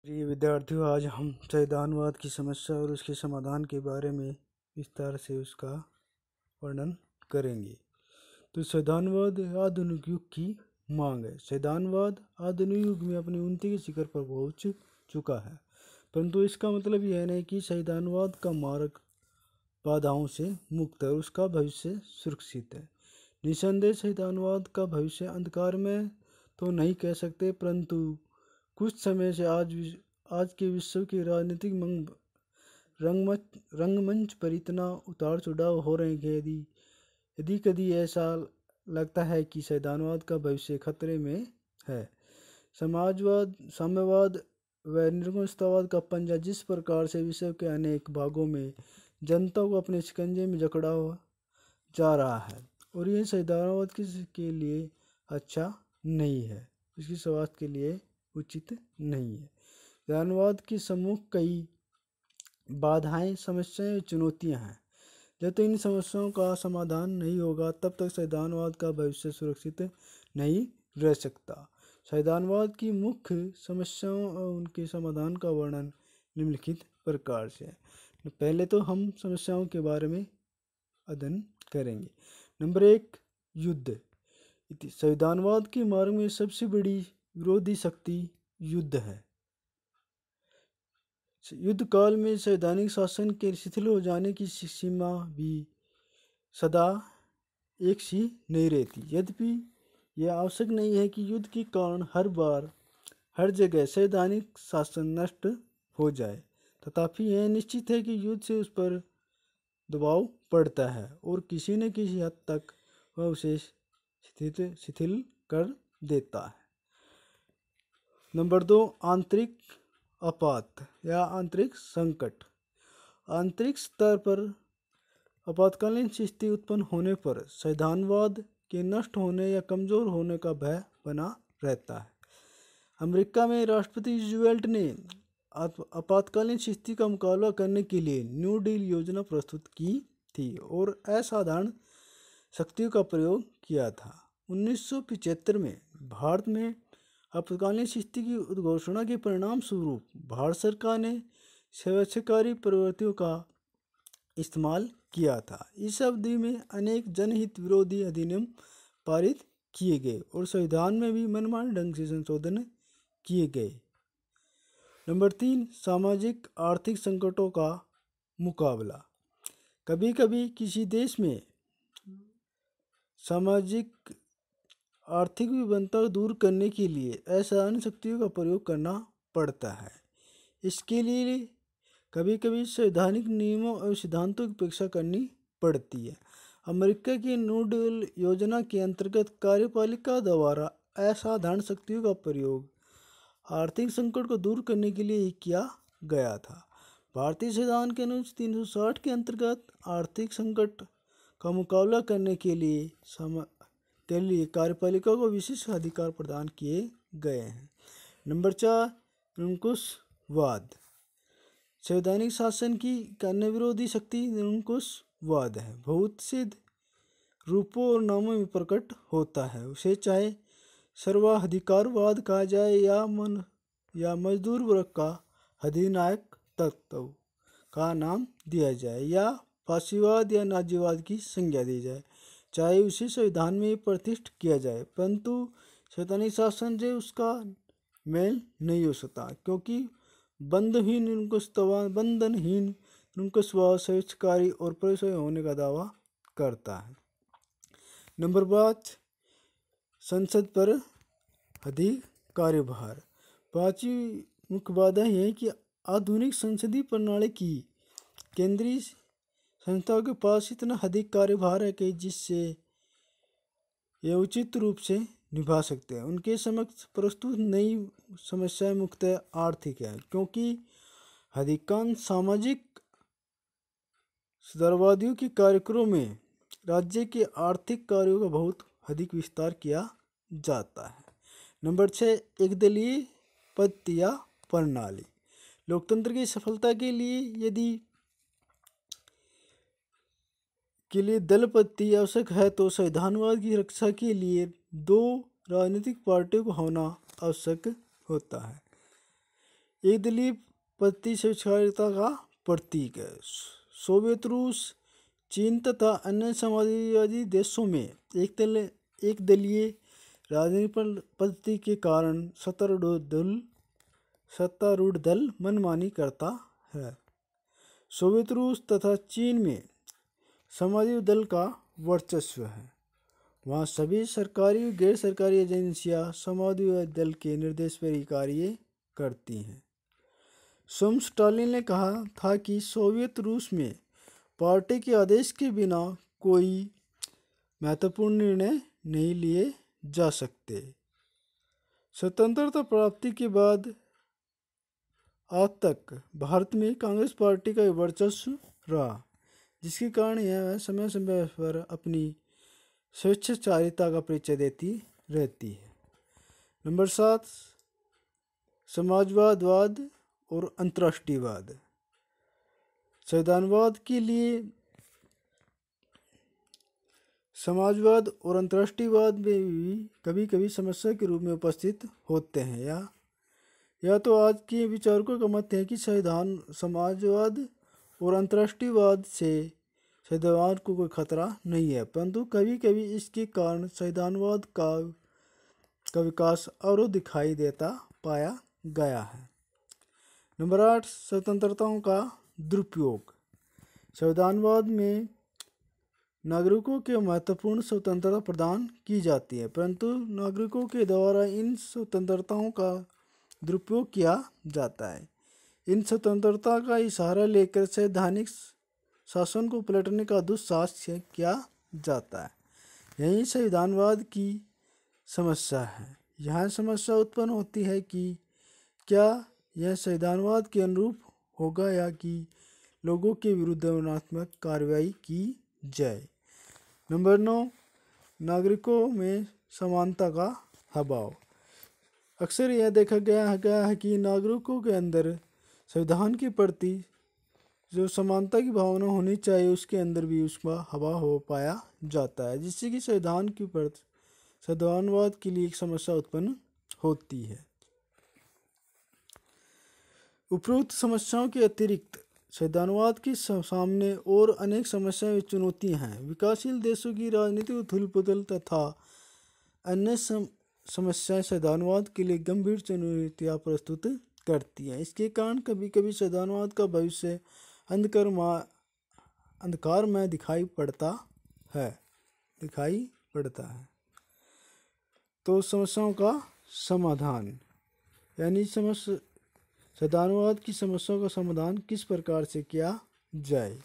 प्रिय विद्यार्थियों, आज हम संविधानवाद की समस्या और उसके समाधान के बारे में विस्तार से उसका वर्णन करेंगे। तो संविधानवाद आधुनिक युग की मांग है। संविधानवाद आधुनिक युग में अपनी उन्नति के शिखर पर पहुंच चुका है, परंतु इसका मतलब यह नहीं कि संविधानवाद का मार्ग बाधाओं से मुक्त है, उसका भविष्य सुरक्षित है। निसंदेह संविधानवाद का भविष्य अंधकार में तो नहीं कह सकते, परंतु कुछ समय से आज के विश्व के राजनीतिक रंगमंच पर इतना उतार चढ़ाव हो रहे हैं कि यदि कभी ऐसा लगता है कि संविधानवाद का भविष्य खतरे में है। समाजवाद, साम्यवाद व निरंकुशतावाद का पंजा जिस प्रकार से विश्व के अनेक भागों में जनता को अपने शिकंजे में जकड़ा जा रहा है, और यह संविधानवाद के लिए अच्छा नहीं है, इसकी स्वास्थ्य के लिए उचित नहीं है। संविधानवाद की सम्मुख कई बाधाएं, समस्याएं, चुनौतियां हैं। जब तक इन समस्याओं का समाधान नहीं होगा, तब तक संविधानवाद का भविष्य सुरक्षित नहीं रह सकता। संविधानवाद की मुख्य समस्याओं और उनके समाधान का वर्णन निम्नलिखित प्रकार से है। पहले तो हम समस्याओं के बारे में अध्ययन करेंगे। नंबर 1, युद्ध। संविधानवाद के मार्ग में सबसे बड़ी विरोधी शक्ति युद्ध है। युद्ध काल में संवैधानिक शासन के शिथिल हो जाने की सीमा भी सदा एक सी नहीं रहती। यद्यपि यह आवश्यक नहीं है कि युद्ध के कारण हर बार हर जगह संवैधानिक शासन नष्ट हो जाए, तथापि यह निश्चित है कि युद्ध से उस पर दबाव पड़ता है और किसी न किसी हद तक वह उसे शिथिल कर देता है। नंबर 2, आंतरिक आपात या आंतरिक संकट। आंतरिक स्तर पर आपातकालीन स्थिति उत्पन्न होने पर संविधानवाद के नष्ट होने या कमजोर होने का भय बना रहता है। अमेरिका में राष्ट्रपति रूजवेल्ट ने आपातकालीन स्थिति का मुकाबला करने के लिए न्यू डील योजना प्रस्तुत की थी और असाधारण शक्तियों का प्रयोग किया था। 1975 में भारत में आपातकालीन स्थिति की उद्घोषणा के परिणाम स्वरूप भारत सरकार ने स्वेच्छाकारी प्रवृत्तियों का इस्तेमाल किया था। इस अवधि में अनेक जनहित विरोधी अधिनियम पारित किए गए और संविधान में भी मनमाने ढंग से संशोधन किए गए। नंबर 3, सामाजिक आर्थिक संकटों का मुकाबला। कभी कभी किसी देश में सामाजिक आर्थिक विभिन्नता को दूर करने के लिए असाधारण शक्तियों का प्रयोग करना पड़ता है। इसके लिए कभी कभी संवैधानिक नियमों और सिद्धांतों की उपेक्षा करनी पड़ती है। अमेरिका की न्यू डील योजना के अंतर्गत कार्यपालिका द्वारा असाधारण शक्तियों का प्रयोग आर्थिक संकट को दूर करने के लिए किया गया था। भारतीय संविधान के अनुच्छेद 360 के अंतर्गत आर्थिक संकट का मुकाबला करने के लिए कार्यपालिका को विशेष अधिकार प्रदान किए गए हैं। नंबर 4, निरंकुशवाद। संवैधानिक शासन की अन्य विरोधी शक्ति निरंकुशवाद है। बहुत से रूपों और नामों में प्रकट होता है। उसे चाहे सर्वाधिकारवाद कहा जाए या मजदूर वर्ग का अधिनायक तत्व का नाम दिया जाए या फासीवाद या नाजीवाद की संज्ञा दी जाए, चाहे उसे संविधान में प्रतिष्ठित किया जाए, परंतु संवैधानिक शासन से उसका मेल नहीं हो सकता, क्योंकि बंधनहीन निरंकुशवाद स्वेच्छाकारी और परिसर होने का दावा करता है। नंबर 5, संसद पर अधिक कार्यभार। 5वीं मुख्य बाधा यह है कि आधुनिक संसदीय प्रणाली की केंद्रीय संस्थाओं के पास इतना अधिक कार्यभार है कि जिससे यह उचित रूप से निभा सकते हैं। उनके समक्ष प्रस्तुत नई समस्याएं मुख्यतः आर्थिक है, क्योंकि अधिकांश सामाजिक सुधारवादियों के कार्यक्रमों में राज्य के आर्थिक कार्यों का बहुत अधिक विस्तार किया जाता है। नंबर 6, एकदलीय पद्धति या प्रणाली। लोकतंत्र की सफलता के लिए दल पद्धति आवश्यक है, तो संविधानवाद की रक्षा के लिए 2 राजनीतिक पार्टियों को होना आवश्यक होता है। एकदलीय पद्धति स्वेच्छाचारिता का प्रतीक है। सोवियत रूस, चीन तथा अन्य समाजवादी देशों में एक दलीय राजनीतिक पद्धति के कारण सत्तारूढ़ दल मनमानी करता है। सोवियत रूस तथा चीन में समाजवादी दल का वर्चस्व है। वहाँ सभी सरकारी और गैर सरकारी एजेंसियां समाजवादी दल के निर्देश पर ही कार्य करती हैं। सोम स्टालिन ने कहा था कि सोवियत रूस में पार्टी के आदेश के बिना कोई महत्वपूर्ण निर्णय नहीं लिए जा सकते। स्वतंत्रता प्राप्ति के बाद आज तक भारत में कांग्रेस पार्टी का वर्चस्व रहा, जिसके कारण यह समय समय पर अपनी स्वेच्छाचारिता का परिचय देती रहती है। नंबर 7, समाजवाद और अंतर्राष्ट्रीयवाद। संविधानवाद के लिए समाजवाद और अंतर्राष्ट्रीयवाद में भी कभी कभी समस्या के रूप में उपस्थित होते हैं। या तो आज के विचारकों का मत है कि समाजवाद और अंतर्राष्ट्रीयवाद से संविधान को कोई खतरा नहीं है, परंतु कभी कभी इसके कारण संविधानवाद का विकास अवरोध दिखाई देता पाया गया है। नंबर 8, स्वतंत्रताओं का दुरुपयोग। संविधानवाद में नागरिकों के महत्वपूर्ण स्वतंत्रता प्रदान की जाती है, परंतु नागरिकों के द्वारा इन स्वतंत्रताओं का दुरुपयोग किया जाता है। इन स्वतंत्रता का इशारा लेकर संवैधानिक शासन को पलटने का दुस्साहस किया जाता है। यही संविधानवाद की समस्या है। यहाँ समस्या उत्पन्न होती है कि क्या यह संविधानवाद के अनुरूप होगा या कि लोगों के विरुद्ध वर्णनात्मक कार्रवाई की जाए। नंबर 9, नागरिकों में समानता का अभाव। अक्सर यह देखा गया है कि नागरिकों के अंदर संविधान के प्रति जो समानता की भावना होनी चाहिए उसके अंदर भी उसका अभाव हो पाया जाता है, जिससे कि संविधान के प्रति संविधानवाद के लिए एक समस्या उत्पन्न होती है। उपरोक्त समस्याओं के अतिरिक्त संविधानवाद के सामने और अनेक समस्याएं चुनौतियां हैं। विकासशील देशों की राजनीतिक उथल-पुथल तथा अन्य समस्याएं संविधानवाद के लिए गंभीर चुनौतियां प्रस्तुत करती हैं। इसके कारण कभी कभी संविधानवाद का भविष्य अंधकार में दिखाई पड़ता है। तो समस्याओं का समाधान, यानी संविधानवाद की समस्याओं का समाधान किस प्रकार से किया जाए।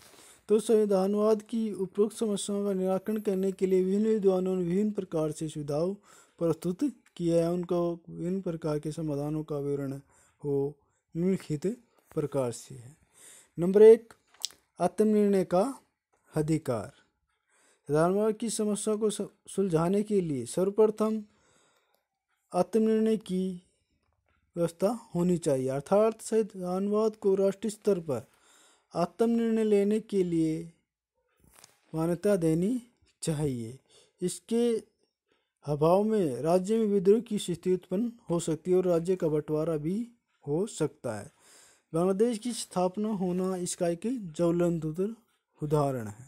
तो संविधानवाद की उपरोक्त समस्याओं का निराकरण करने के लिए विभिन्न विद्वानों ने विभिन्न प्रकार से सुझाव प्रस्तुत किया है। उनको विभिन्न प्रकार के समाधानों का विवरण हो निम्नलिखित प्रकार से है। नंबर 1, आत्मनिर्णय का अधिकार। संविधानवाद की समस्या को सुलझाने के लिए सर्वप्रथम आत्मनिर्णय की व्यवस्था होनी चाहिए, अर्थात संविधानवाद को राष्ट्रीय स्तर पर आत्मनिर्णय लेने के लिए मान्यता देनी चाहिए। इसके अभाव में राज्य में विद्रोह की स्थिति उत्पन्न हो सकती है और राज्य का बंटवारा भी हो सकता है। बांग्लादेश की स्थापना होना इसका एक ज्वलंत उदाहरण है।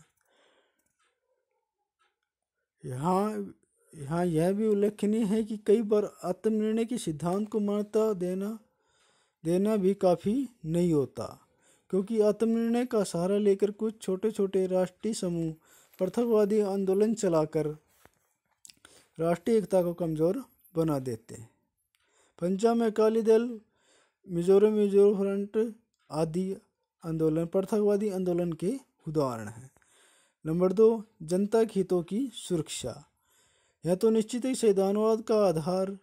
यहाँ यह भी उल्लेखनीय है कि कई बार आत्मनिर्णय के सिद्धांत को मान्यता देना भी काफ़ी नहीं होता, क्योंकि आत्मनिर्णय का सहारा लेकर कुछ छोटे छोटे राष्ट्रीय समूह पृथकवादी आंदोलन चलाकर राष्ट्रीय एकता को कमज़ोर बना देते हैं। पंजाब में अकाली दल, मिजोरम फ्रंट आदि आंदोलन पृथकवादी आंदोलन के उदाहरण हैं। नंबर 2, जनता के हितों की सुरक्षा। यह तो निश्चित ही संविधानवाद का आधार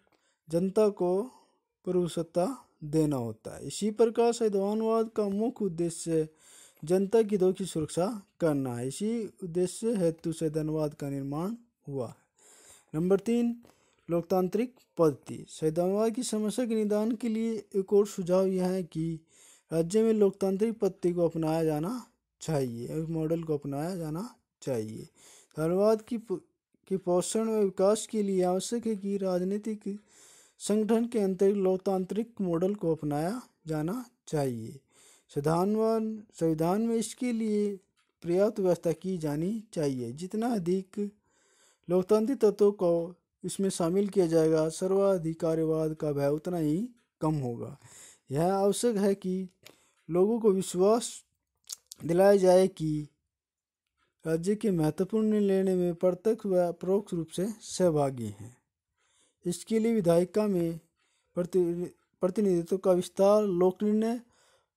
जनता को प्रभुसत्ता देना होता है। इसी प्रकार संविधानवाद का मुख्य उद्देश्य जनता के हितों की सुरक्षा करना है। इसी उद्देश्य हेतु संविधानवाद का निर्माण हुआ है। नंबर 3, लोकतांत्रिक पद्धति। संविधानवाद की समस्या के निदान के लिए एक और सुझाव यह है कि राज्य में लोकतांत्रिक पद्धति को अपनाया जाना चाहिए, मॉडल को अपनाया जाना चाहिए। संविधानवाद की पोषण व विकास के लिए आवश्यक है कि राजनीतिक संगठन के अंतर्गत लोकतांत्रिक मॉडल को अपनाया जाना चाहिए। संविधान में इसके लिए पर्याप्त व्यवस्था की जानी चाहिए। जितना अधिक लोकतांत्रिक तत्वों को इसमें शामिल किया जाएगा, सर्वाधिकारवाद का भय उतना ही कम होगा। यह आवश्यक है कि लोगों को विश्वास दिलाया जाए कि राज्य के महत्वपूर्ण निर्णय लेने में प्रत्यक्ष व परोक्ष रूप से सहभागी हैं। इसके लिए विधायिका में प्रतिनिधित्व का विस्तार, लोक निर्णय,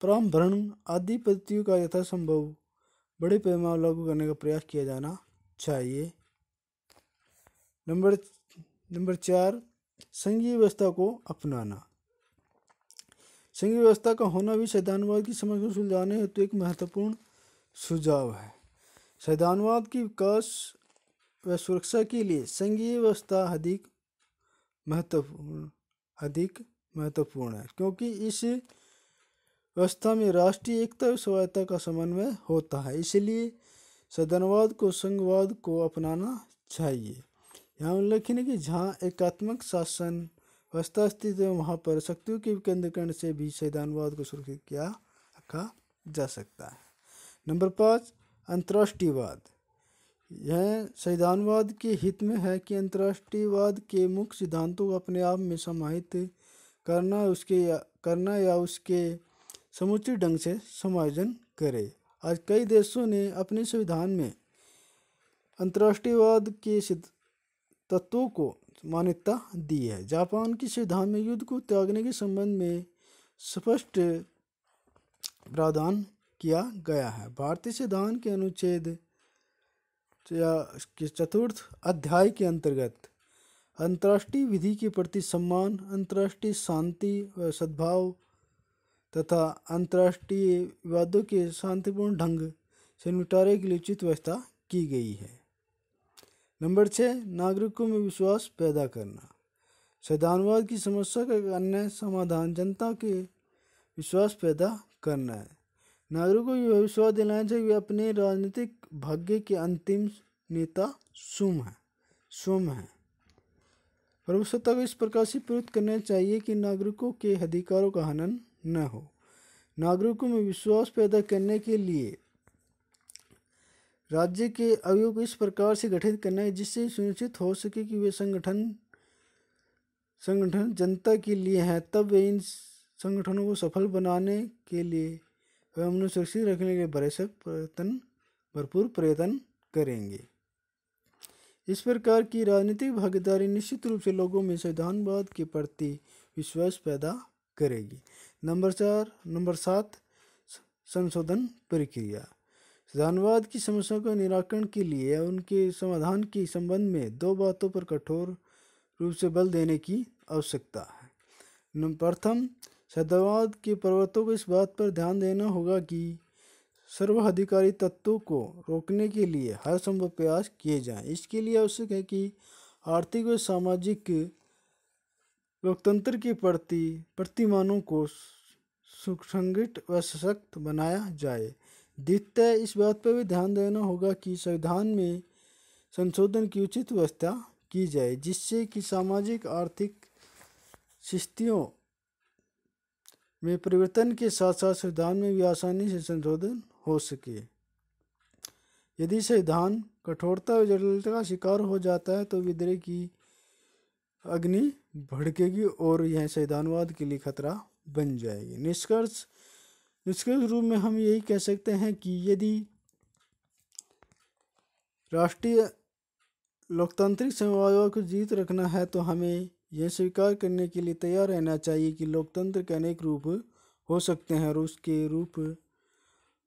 परम आदि पद्धतियों का यथासंभव बड़े पैमाने लागू करने का प्रयास किया जाना चाहिए। नंबर 4, संघीय व्यवस्था को अपनाना। संघीय व्यवस्था का होना भी संविधानवाद की समस्या को सुलझाने हेतु एक महत्वपूर्ण सुझाव है। संविधानवाद के विकास व सुरक्षा के लिए संघीय व्यवस्था अधिक महत्वपूर्ण है, क्योंकि इस व्यवस्था में राष्ट्रीय एकता व स्वायत्तता का समन्वय होता है। इसलिए संविधानवाद को संघवाद को अपनाना चाहिए। यहाँ उल्लेखनीय है कि जहाँ एकात्मक शासन व्यवस्था स्थित है, वहाँ पर शक्तियों के विकेंद्रीकरण से भी संविधानवाद को सुरक्षित किया रखा जा सकता है। नंबर 5, अंतर्राष्ट्रीयवाद। यह संविधानवाद के हित में है कि अंतर्राष्ट्रीयवाद के मुख्य सिद्धांतों को अपने आप में समाहित करना या उसके समुचित ढंग से समायोजन करे। आज कई देशों ने अपने संविधान में अंतर्राष्ट्रीयवाद के तत्वों को मान्यता दी है। जापान के संविधान में युद्ध को त्यागने के संबंध में स्पष्ट प्रावधान किया गया है। भारतीय संविधान के अनुच्छेद के 4 अध्याय के अंतर्गत अंतर्राष्ट्रीय विधि के प्रति सम्मान, अंतर्राष्ट्रीय शांति व सद्भाव तथा अंतर्राष्ट्रीय विवादों के शांतिपूर्ण ढंग से निपटारे के लिए उचित व्यवस्था की गई है। नंबर 6, नागरिकों में विश्वास पैदा करना। संविधानवाद की समस्या का एक अन्य समाधान जनता के विश्वास पैदा करना है। नागरिकों को यह विश्वास दिलाना चाहिए वे अपने राजनीतिक भाग्य के अंतिम नेता स्वयं हैं। प्रभुसत्ता को इस प्रकार से प्रयुक्त करना चाहिए कि नागरिकों के अधिकारों का हनन न हो। नागरिकों में विश्वास पैदा करने के लिए राज्य के अवयवों को इस प्रकार से गठित करना है जिससे सुनिश्चित हो सके कि वे संगठन जनता के लिए हैं। तब वे इन संगठनों को सफल बनाने के लिए वे उन्हें सुरक्षित रखने के लिए भरपूर प्रयत्न करेंगे। इस प्रकार की राजनीतिक भागीदारी निश्चित रूप से लोगों में संविधानवाद के प्रति विश्वास पैदा करेगी। नंबर 7, संशोधन प्रक्रिया। संविधानवाद की समस्या का निराकरण के लिए या उनके समाधान के संबंध में 2 बातों पर कठोर रूप से बल देने की आवश्यकता है। प्रथम, संविधानवाद के प्रवर्तकों को इस बात पर ध्यान देना होगा कि सर्वाधिकारी तत्वों को रोकने के लिए हर संभव प्रयास किए जाएं। इसके लिए आवश्यक है कि आर्थिक व सामाजिक लोकतंत्र के प्रति प्रतिमानों को सुसंगठित व सशक्त बनाया जाए। द्वितीय, इस बात पर भी ध्यान देना होगा कि संविधान में संशोधन की उचित व्यवस्था की जाए जिससे कि सामाजिक आर्थिक स्थितियों में परिवर्तन के साथ साथ संविधान में भी आसानी से संशोधन हो सके। यदि संविधान कठोरता और जटिलता का शिकार हो जाता है तो विद्रोह की अग्नि भड़केगी और यह संविधानवाद के लिए खतरा बन जाएगी। निष्कर्ष रूप में हम यही कह सकते हैं कि यदि राष्ट्रीय लोकतांत्रिक संवाद को जीवित रखना है तो हमें यह स्वीकार करने के लिए तैयार रहना चाहिए कि लोकतंत्र के अनेक रूप हो सकते हैं और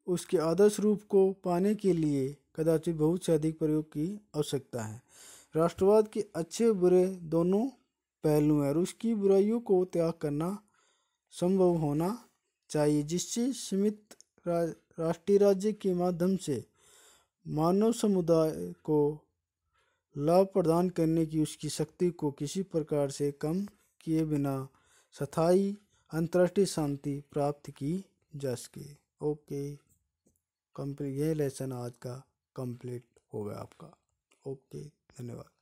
उसके आदर्श रूप को पाने के लिए कदाचित बहुत से अधिक प्रयोग की आवश्यकता है। राष्ट्रवाद के अच्छे बुरे दोनों पहलू हैं और उसकी बुराइयों को त्याग करना संभव होना चाहिए जिससे सीमित राष्ट्रीय राज्य के माध्यम से मानव समुदाय को लाभ प्रदान करने की उसकी शक्ति को किसी प्रकार से कम किए बिना स्थायी अंतर्राष्ट्रीय शांति प्राप्त की जा सके। Okay, complete. यह लेसन आज का कंप्लीट हो गया आपका। ओके, धन्यवाद।